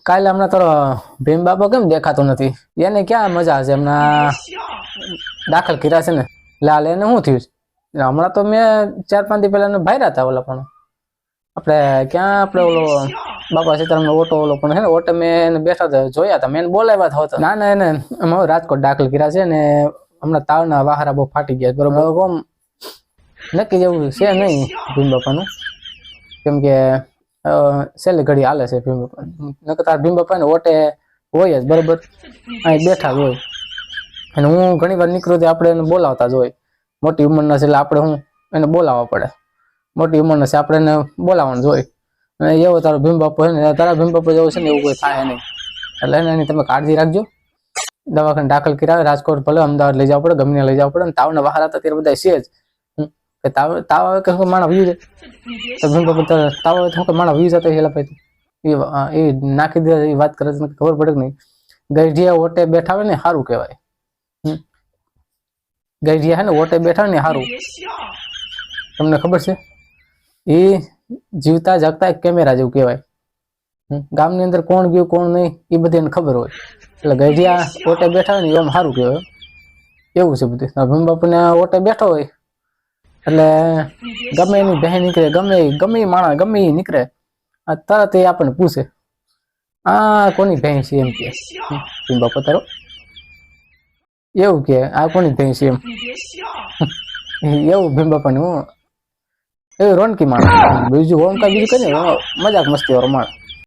કાલે હમણાં તારો ભીમ બાપો કેમ દેખાતો નથી? એને ક્યાં મજા છે? હમણાં દાખલ કર્યા છે ને લાલ, એને શું થયું? હમણાં તો મેં 4-5 દી પહેલા ભાઈ હતા ઓલા, પણ આપણે ક્યાં આપણે ઓલો બાપા સીતારામ ઓટો ઓલો પણ હે ને ઓટો મેં બેઠા હતા, જોયા હતા, મેં બોલાવ્યા હતા. ના ના, એને રાજકોટ દાખલ કર્યા છે ને હમણાં તાવના વાહરા બહુ ફાટી ગયા બરોબર. કોમ નક્કી જેવું છે નહીં ભીમ બાપાનું, કેમ કે છેલ્લી ઘડી હાલે છે ભીમ બાપા. નકર તાર ભીમ બાપા ને ઓટે હોય જ બરોબર, અહીં બેઠા જ હોય. અને હું ઘણી વાર નીકળું તો આપણે એને બોલાવતા જ હોય. મોટી ઉંમરના છે એટલે આપણે હું એને બોલાવવા પડે. મોટી ઉંમરના છે આપણે એને બોલાવવાનું જ હોય. અને એવો તારો ભીમ બાપો છે ને, તારા ભીમ બાપો જેવું છે ને એવું કોઈ થાય નહીં. એટલે એની તમે કાળજી રાખજો. દવાખાને દાખલ કર્યા રાજકોટ, ભલે અમદાવાદ લઈ જવા પડે, ગમે લઈ જવા પડે. તાવના બહાર હતા ત્યારે બધા છે જ તાવ આવે કે માણા વ્યૂ જાય તો ભીમ બાપો તાવ આવે તો માણા વ્યૂ જતા હેલા ભાઈ એ નાખી દે. એ વાત કરે છે ખબર પડે કે નહીં? ગઈઢિયા ઓટે બેઠા હોય ને સારું કહેવાય. ગઈઢિયા હે ને ઓટે બેઠા ને સારું. તમને ખબર છે? એ જીવતા જાગતા કેમેરા જેવું કહેવાય. ગામની અંદર કોણ ગયું કોણ નહીં એ બધી એને ખબર હોય. એટલે ગઈઢિયા ઓટે બેઠા હોય ને એમ સારું કહેવાય. એવું છે બધું. ભીમ બાપુને ઓટે બેઠો હોય એટલે ગમે એની બહેન નીકળે, ગમે માણસ ગમે એ નીકળે, તરત એ આપણને પૂછે આ કોની બહેન છે એમ કે ભીમ બાપા તારો એવું કે આ કોની બહેન છે એમ એવું ભીમ બાપાને હું એવું રોનકી માણસ. બીજું ઓમ કાંઈ બીજું કઈ નહીં, મજાક મસ્તી વાળો માણસ.